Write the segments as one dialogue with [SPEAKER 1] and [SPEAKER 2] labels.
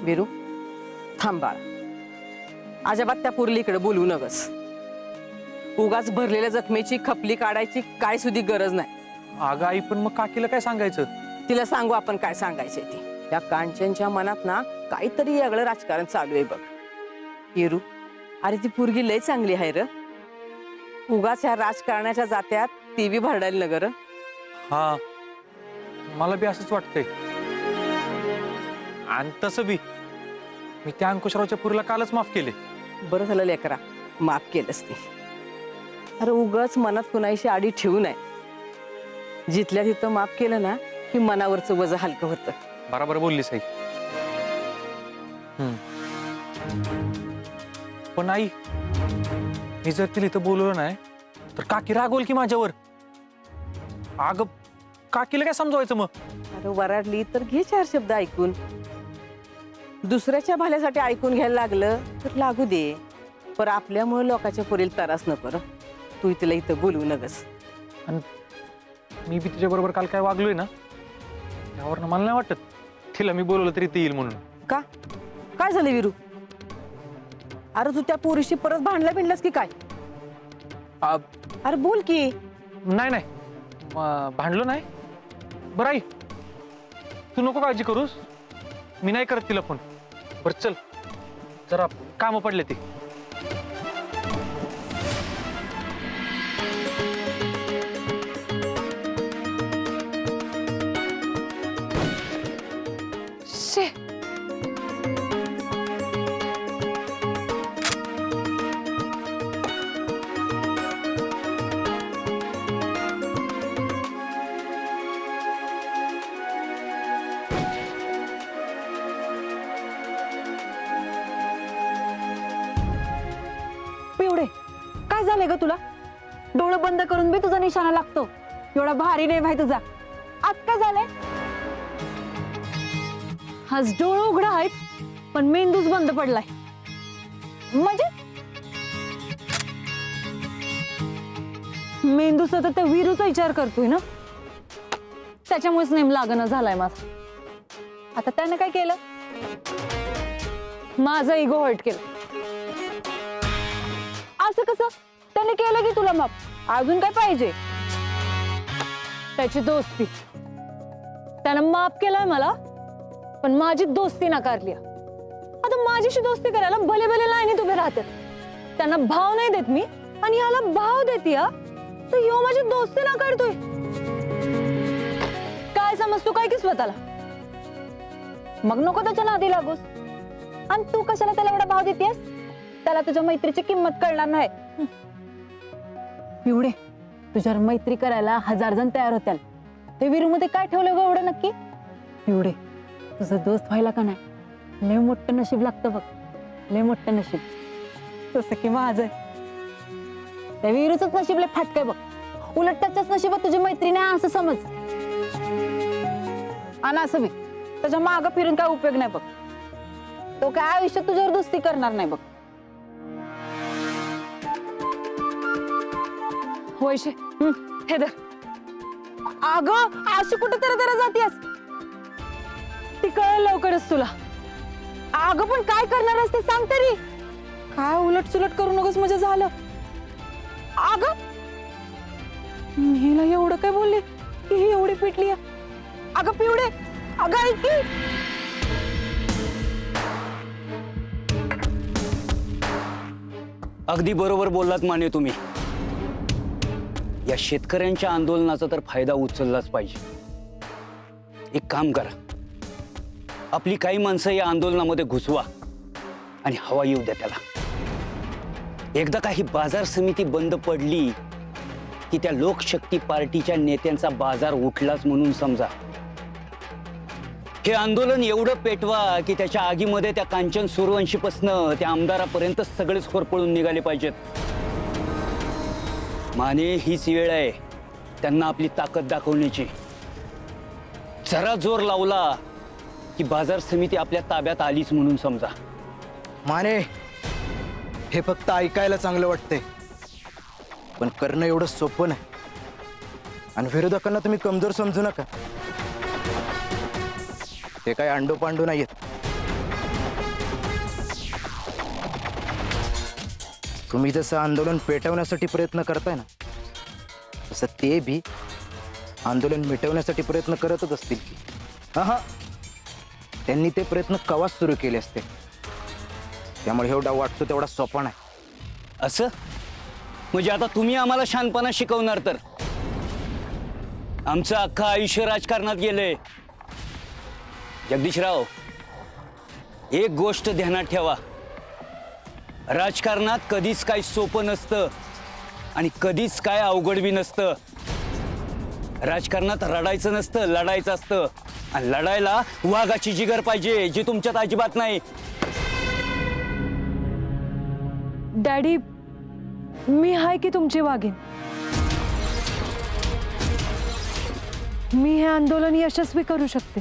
[SPEAKER 1] वीरू थांब बाळा, अजिबात त्या पुरलीकडे बोलू नगस. उगाच भरलेल्या जखमेची खपली काढायची काय सुद्धा गरज नाही.
[SPEAKER 2] अगं आई, पण मग काकीला काय सांगायचं?
[SPEAKER 1] तिला सांगू आपण काय सांगायचंय ती. त्या कांचनच्या मनात ना काहीतरी वेगळं राजकारण चालू आहे बघ. वीरू अरे ती पोरगी लय चांगली आहे र. उगाच ह्या राजकारणाच्या जात्यात ती बी भरडायला नगर.
[SPEAKER 2] हा मला बी असंच वाटतंय. आणि तसं बी मी त्या अंकुशरावच्या पुरीला कालच माफ केले.
[SPEAKER 1] बरं झालं लेकरा माफ केलंस ती. अरे उगाच मनात कुणाशी आडी ठेवू नये. जिथल्या तिथं माफ केलं ना की मनावरचं वजन हलकं होतं.
[SPEAKER 2] बरोबर बोललीस आई. पण आई, मी जर तिला इथं बोलवलं नाही तर काकी रागवल की माझ्यावर. अगं काकीला काय समजवायचं मग?
[SPEAKER 1] अरे वराडली तर घे चार शब्द ऐकून. दुसऱ्याच्या भाल्यासाठी ऐकून घ्यायला लागलं तर लागू दे, पर आपल्यामुळे लोकांच्या पुरेल त्रास न कर. तू तिला इथं बोलवू नगस.
[SPEAKER 2] आणि मी बी तिच्या बरोबर काल काय वागलोय ना, त्यावर मला नाही वाटत तिला मी बोलवलं तरी ती येईल म्हणून.
[SPEAKER 1] का काय झालं वीरू? अरे तू त्या पोरीशी परत भांडला बिंडलास की काय? अरे बोल की.
[SPEAKER 2] नाही नाही भांडलो नाही. बरं आई, तू नको काळजी करूस, मी नाही करत तिला फोन. बरं चल, जरा कामं पडले ते.
[SPEAKER 3] काय झालंय ग तुला? डोळं बंद करून बी तुझा निशाणा लागतो. एवढा भारी नाही भाई तुझा. आज काय झालंय? आज डोळं उघडं आहेत पण मेंदूच बंद पडलाय. म्हणजे मेंदू सतत त्या वीरूचा विचार करतोय ना, त्याच्यामुळेच नेम लागणं झालाय माझा. आता त्याने काय केलं? माझा इगो हर्ट केला. असं कसं? त्याने केलं की तुला माफ, अजून काय पाहिजे? त्याची दोस्ती, त्यानं माफ केलाय मला पण माझी दोस्ती नाकारली. आता माझीशी दोस्ती करायला भले भले लाईनीत उभे राहतात. त्यांना भाव नाही देत मी आणि ह्याला भाव देते तर ह्यो माझी दोस्ती नाकारतोय. काय समजतो काय की स्वतःला? मग नको त्याच्या नादी लागूस. आणि तू कशाला त्याला एवढा भाव देतेस? त्याला तुझ्या मैत्रीची किंमत कळणार नाही. एवढे तुझ्यावर मैत्री करायला 1000 जण तयार होत्याल. ते वीरू मध्ये काय ठेवलं ग एवढं नक्की? एवढे तुझा दोस्त व्हायला का नाही लय मोठं नशीब लागतं बघ. लय मोठं नशीब. तसं की माझं त्या वीरूच नशीब लय फाटकय बघ. उलट त्याच्याच नशिबात तुझी मैत्री नाही असं समज. आणि असं बी त्याच्या मागं फिरून काय उपयोग नाही बघ. तो काय आयुष्यात तुझ्यावर दोस्ती करणार नाही बघ. वैशे हे धर. अगं अशी कुठे तर जातीयस? ती कळेल लवकरच तुला. अगं पण काय करणार आहेस ते सांग तरी. काय उलट सुलट करू नकोस म्हणजे झालं. अगं मीला एवढं काय बोलले की ही एवढी पिटली? अगं पिवडे, अगं ऐक की.
[SPEAKER 4] अगदी बरोबर बोललात माने तुम्ही. या शेतकऱ्यांच्या आंदोलनाचा तर फायदा उचललाच पाहिजे. एक काम करा, आपली काही माणसं या आंदोलनामध्ये घुसवा आणि हवा येऊ द्या त्याला. एकदा काही बाजार समिती बंद पडली की त्या लोकशक्ती पार्टीच्या नेत्यांचा बाजार उठलाच म्हणून समजा. हे आंदोलन एवढं पेटवा की त्याच्या आगीमध्ये त्या कांचन सूर्यवंशीपासनं त्या आमदारापर्यंत सगळेच होरपळून निघाले पाहिजेत. माने हीच वेळ आहे त्यांना आपली ताकद दाखवण्याची. जरा जोर लावला की बाजार समिती आपल्या ताब्यात आलीच म्हणून समजा.
[SPEAKER 5] माने हे फक्त ऐकायला चांगलं वाटतंय पण करणं एवढं सोपं नाही. आणि विरोधकांना तुम्ही कमजोर समजू नका. ते काय अंडो पांडू नाहीयेत. तुम्ही जसं आंदोलन पेटवण्यासाठी प्रयत्न करताय ना, तसं ते बी आंदोलन मिटवण्यासाठी प्रयत्न करतच असतील की. हा, त्यांनी ते प्रयत्न कवाच सुरू केले असते. त्यामुळे एवढा वाटतो तेवढा सोपा नाही.
[SPEAKER 4] असं म्हणजे आता तुम्ही आम्हाला शानपणा शिकवणार तर? आमचं अख्खं आयुष्य राजकारणात गेलंय. जगदीशराव, एक गोष्ट ध्यानात ठेवा, राजकारणात कधीच काही सोपं नसतं आणि कधीच काय अवघड बी नसतं. राजकारणात रडायचं नसतं, लढायचं असतं. आणि लढायला वाघाची जिगर पाहिजे, जी तुमच्यात अजिबात नाही.
[SPEAKER 6] डॅडी, मी आहे की तुमची वाघीण. मी हे आंदोलन यशस्वी करू शकते.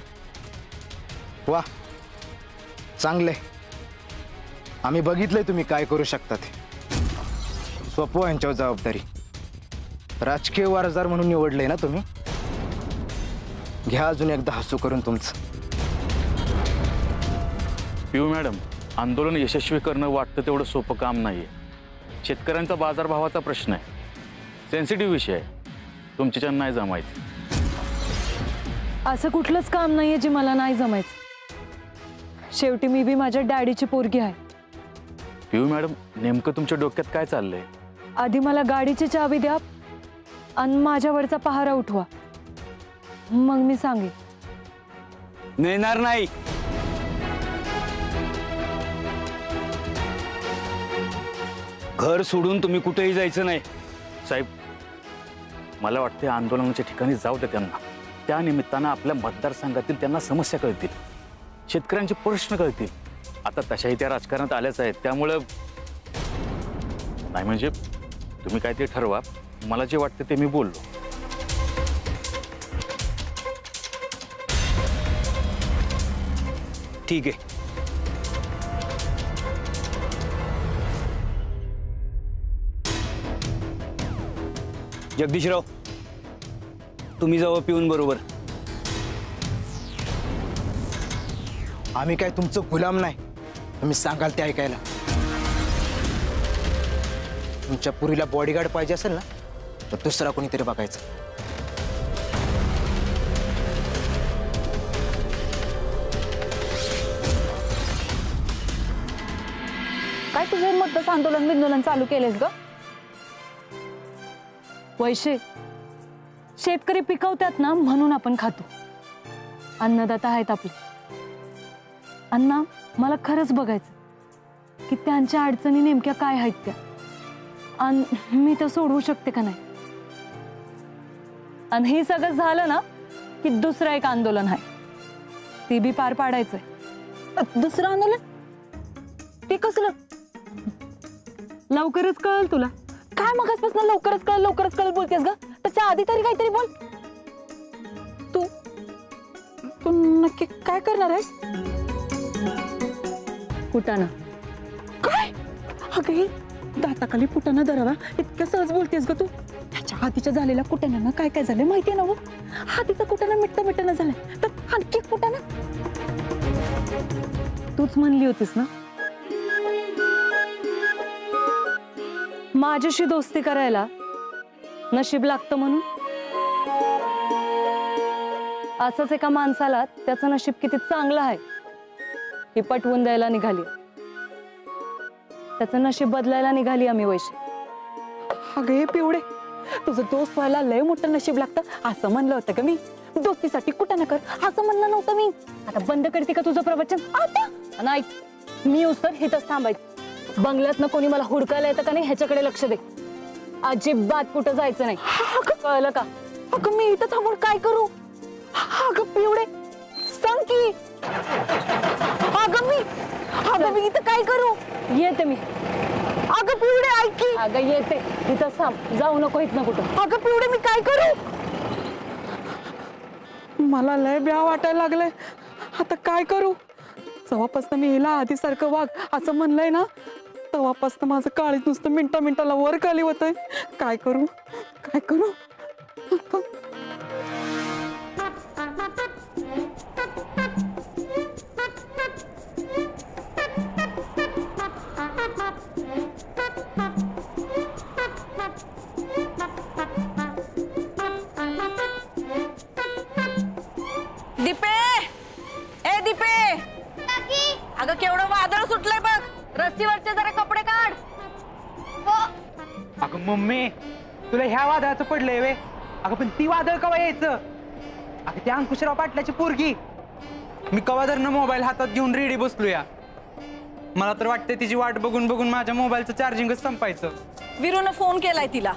[SPEAKER 5] वा, चांगलंय. आम्ही बघितलंय तुम्ही काय करू शकता ते. सोपवा यांच्यावर जबाबदारी. राजकीय वारसदार म्हणून निवडलंय ना तुम्ही. घ्या अजून एकदा हसू करून तुमचं.
[SPEAKER 7] पिऊ मॅडम, आंदोलन यशस्वी करणं वाटतं तेवढं सोपं काम नाहीये. शेतकऱ्यांचा बाजारभावाचा प्रश्न आहे, सेन्सिटिव्ह विषय आहे. तुमच्याच्यानं नाही जमायचं.
[SPEAKER 6] असं कुठलंच काम नाहीये जे मला नाही जमायचं. शेवटी मी बी माझ्या डॅडीची पोरगी आहे.
[SPEAKER 7] पिऊ मॅडम, नेमकं तुमच्या डोक्यात काय चाललंय?
[SPEAKER 6] आधी मला गाडीची चावी द्या आणि माझ्यावरचा पहारा उठवा, मग मी सांगेन.
[SPEAKER 4] मिळणार नाही. घर सोडून तुम्ही कुठेही जायचं नाही.
[SPEAKER 7] साहेब, मला वाटते आंदोलनाच्या ठिकाणी जाऊ दे त्यांना. त्या निमित्तानं आपल्या मतदारसंघातील त्यांना समस्या कळतील, शेतकऱ्यांचे प्रश्न कळतील. आता तशाही त्या राजकारणात आल्याच आहेत, त्यामुळं नाही म्हणजे तुम्ही काय ते ठरवा. मला जे वाटतं ते मी बोललो.
[SPEAKER 4] ठीक आहे. जगदीशराव, तुम्ही जावं पिऊन बरोबर.
[SPEAKER 5] आम्ही काय तुमचं गुलाम नाही, तुम्ही सांगाल ते ऐकायला. तुमच्या पुरीला बॉडीगार्ड पाहिजे असेल ना, तर दुसरा कोणीतरी बघायचं.
[SPEAKER 3] काय तुझे मतदार आंदोलन चालू केलेस ग?
[SPEAKER 6] वैशे, शेतकरी पिकवतात ना म्हणून आपण खातो. अन्नदाता आहेत आपले. अण्णा, मला खरंच बघायचं की त्यांच्या अडचणी नेमक्या काय आहेत त्या, आणि मी तर सोडवू शकते का नाही. आणि हे सगळं झालं ना की दुसरं एक आंदोलन आहे, ते बी पार पाडायचंय.
[SPEAKER 3] दुसरं आंदोलन? ते कसलं?
[SPEAKER 6] लवकरच कळेल तुला.
[SPEAKER 3] काय मगासपासून लवकरच कळ बोलतेस ग? त्याच्या आधी तरी काहीतरी बोल. तू तू नक्की काय करणार आहेस?
[SPEAKER 6] फुटाणा.
[SPEAKER 3] काय? अगं, दाताखाली फुटाणा धरावा इतक्या सहज बोलतेस ग तू? त्याच्या आधीच्या झालेल्या कुटाण्यानं काय काय झालं माहितीये ना? आधीचा कुटाणा मिटणं झालाय, तर आणखी फुटाणा?
[SPEAKER 6] तूच म्हणली होतीस ना माझ्याशी दोस्ती करायला नशीब लागतं म्हणून. असंच एका माणसाला त्याचं नशीब किती चांगलं आहे हे पटवून द्यायला निघाली. त्याचं नशीब बदलायला निघाली आम्ही वैशे.
[SPEAKER 3] अगं पिवडे, तुझं दोस्त व्हायला लय मोठं नशीब लागतं असं म्हणलं होतं का मी? दोस्तीसाठी कुठं ना कर असं म्हणलं नव्हतं मी.
[SPEAKER 6] आता बंद करते का तुझं प्रवचन? आता नाही, मी उस्तर हिथंच थांबायचं. बंगल्यात ना कोणी मला हुडकायला येतं का नाही ह्याच्याकडे लक्ष दे. अजिबात कुठं जायचं नाही, कळलं का?
[SPEAKER 3] अगं, मी इथं थांबून काय करू? अगं पिवडे, सांग की. अगं मी इथं काय करू?
[SPEAKER 6] येते मी.
[SPEAKER 3] अगं पिवडे, ऐक की.
[SPEAKER 6] अगं येते, इथंच थांब, जाऊ नको इथनं कुठं.
[SPEAKER 3] अगं पिवडे, मी काय करू? मला लय ब्या वाटायला लागलंय. आता काय करू? जेव्हापासून मी हिला आधीसारखं वाघ असं म्हणलंय ना, तेव्हापासून माझं काळीच नुसतं मिनिटाला वर खाली होतंय. काय करू?
[SPEAKER 2] मम्मी तुला ह्या वादळाचं पडलंय वे. अगं पण ती वादळ कवा यायचं? अगं त्या अंकुशराव पाटलाची पोरगी.
[SPEAKER 8] मी कवाधरनं मोबाईल हातात घेऊन रेडी बसलोया. मला तर वाटतं तिची वाट बघून बघून माझ्या मोबाईलचं चार्जिंगच संपायचं.
[SPEAKER 9] विरूनं फोन केलाय तिला,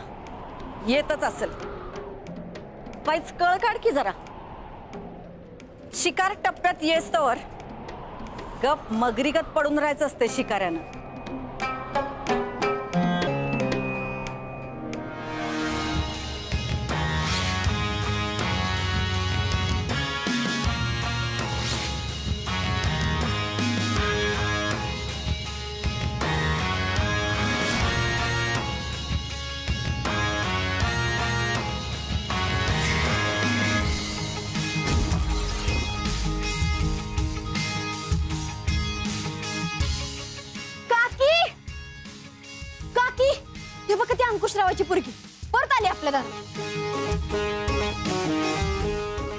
[SPEAKER 9] येतच असेल. पायच कळ काढ की जरा. शिकार टप्प्यात येस तवर गप मगरीगत पडून राहायचं असते शिकाऱ्यानं.
[SPEAKER 10] अंकुशरावाची पोरगी परत आली आपल्या घरात.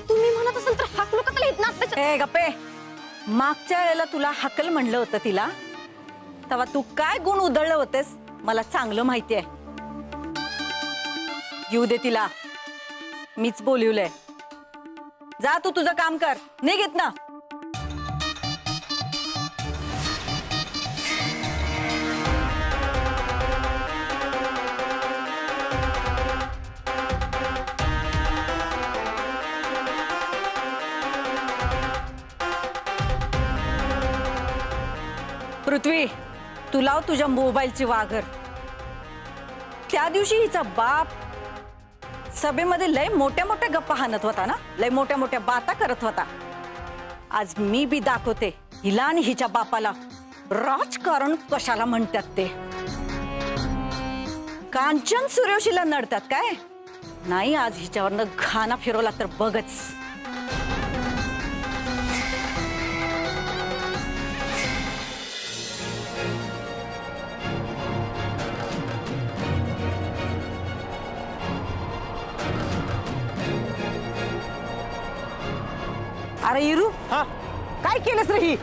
[SPEAKER 10] तुम्ही म्हणत असाल तर हाकलू का येत ना?
[SPEAKER 9] ए गप्पे, मागच्या वेळेला तुला हाकल म्हणलं होतं तिला, तेव्हा तू काय गुण उधळलं होतेस मला चांगलं माहिती आहे. येऊ दे तिला, मीच बोलवलंय. जा तू तुझं काम कर, निघ ना. पृथ्वी, तू लाव तुझ्या मोबाईलची वाघर. त्या दिवशी हिचा बाप सभेमध्ये लय मोठ्या मोठ्या गप्पा हाणत होता ना, लय मोठ्या मोठ्या बाता करत होता. आज मी बी दाखवते हिला आणि हिच्या बापाला राजकारण कशाला म्हणतात ते. कांचन सूर्यवंशीला नडतात काय? नाही, आज हिच्यावरनं घाना फिरवला तर बघच.
[SPEAKER 1] अरे इरू,
[SPEAKER 2] हा
[SPEAKER 1] काय केलंस रे ही?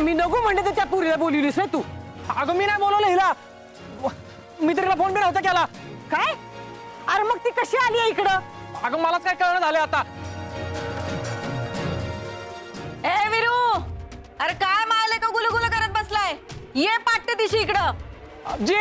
[SPEAKER 1] मी नको म्हणते तर त्या पुरीला बोलवलीस रे तू.
[SPEAKER 2] अगं मी नाही बोलवलं हिला, मी तरीला फोन बी नव्हता केला.
[SPEAKER 1] काय? अरे मग ती कशी आली आहे इकडं?
[SPEAKER 2] अगं मलाच काय कळलं झालं आता.
[SPEAKER 9] ए विरू, अरे काय मारले का गुलगुल करत बसलाय? ये पाट्टे दिशी इकडं.
[SPEAKER 2] जी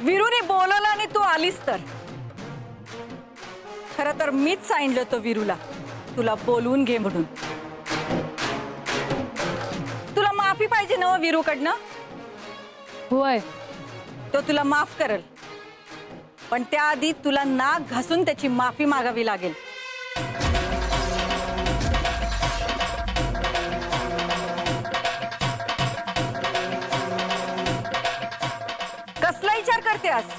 [SPEAKER 9] विरूने बोलवलं आणि तू आलीस तर. खरं तर मीच सांगितलं होतं विरूला तुला बोलवून घे म्हणून. तुला माफी पाहिजे ना विरूकडनं?
[SPEAKER 6] होय,
[SPEAKER 9] तो तुला माफ करेल, पण त्याआधी तुला नाक घासून त्याची माफी मागावी लागेल. कसला विचार करतेस?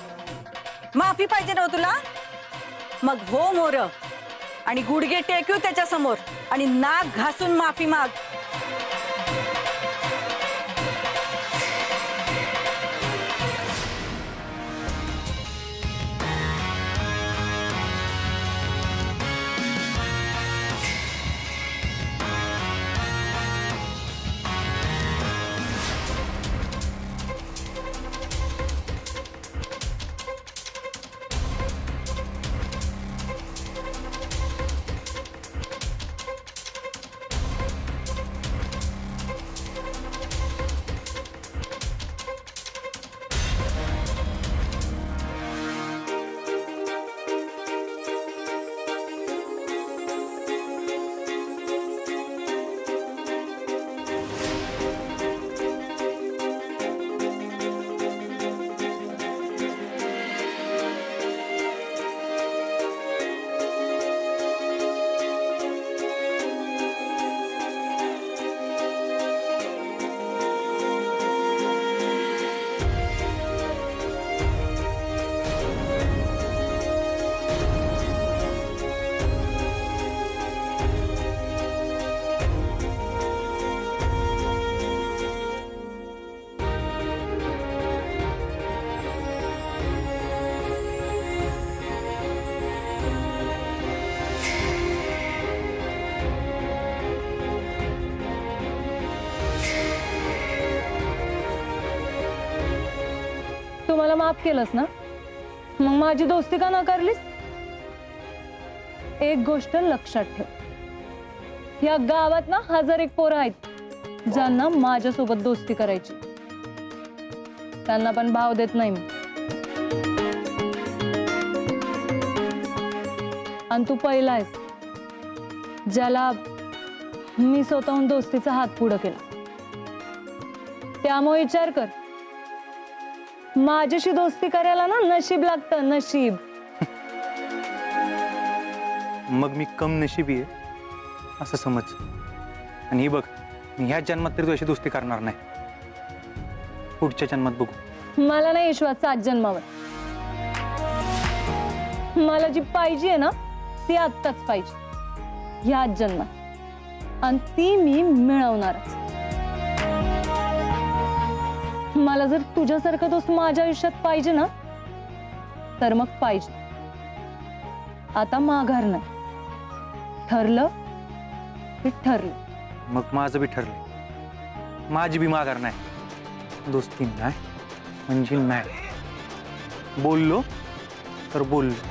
[SPEAKER 9] माफी पाहिजे ना तुला? मग हो मोर आणि गुडघे टेकू त्याच्या समोर आणि नाक घासून माफी माग.
[SPEAKER 6] मला माफ केलंस ना, मग माझी दोस्ती का नाकारलीस? एक गोष्ट लक्षात ठेव, या गावात ना 1001 पोरं आहेत ज्यांना माझ्यासोबत दोस्ती करायची. त्यांना पण भाव देत नाही मी. आणि तू पहिला आहेस ज्याला मी स्वतःहून दोस्तीचा हात पुढं केला. त्यामुळे विचार कर, माझ्याशी दोस्ती करायला ना नशीब लागतं, नशीब.
[SPEAKER 8] मग मी कम नशिबी आहे असं समज. आणि ही बघ, मी ह्या जन्मात तरी तुझ्याशी दोस्ती करणार नाही. पुढच्या जन्मात बघू.
[SPEAKER 6] मला नाही विश्वास 7 जन्मावर. मला जी पाहिजे ना ती आत्ताच पाहिजे, ह्याच जन्मात. आणि ती मी मिळवणारच. मला जर तुझ्यासारखा दोस्त माझ्या आयुष्यात पाहिजे ना, तर मग पाहिजे. आता माघार नाही. ठरलं की ठरलं.
[SPEAKER 8] मग माझं बी ठरलं. माझी बी माघार नाही. दोस्ती नाही म्हणजे नाही. बोललो तर बोललो.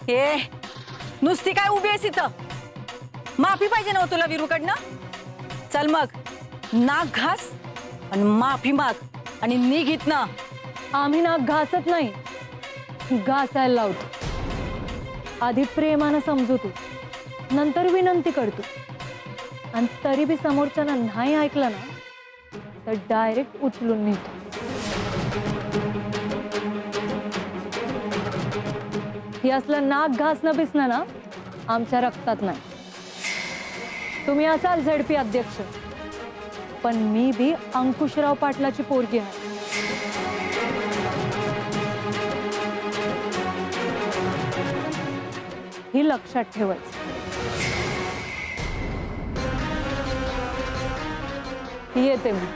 [SPEAKER 9] हे नुसती काय उभी आहेस इथं? माफी पाहिजे ना तुला विरूकडनं? चल मग नाक घास आणि माफी माग आणि निघ इथनं.
[SPEAKER 6] आम्ही नाक घासत नाही, घासायला लावतो. आधी प्रेमानं समजवतो, नंतर विनंती करतो. आणि तरी बी समोरच्याला नाही ऐकलं ना तर डायरेक्ट उचलून नेतो. हे असलं नाक घासणं बिसणं ना आमच्या रक्तात नाही. तुम्ही असाल झडपी अध्यक्ष, पण मी बी अंकुशराव पाटलाची पोरगी आहे. ही लक्षात ठेवायचं. येते मी.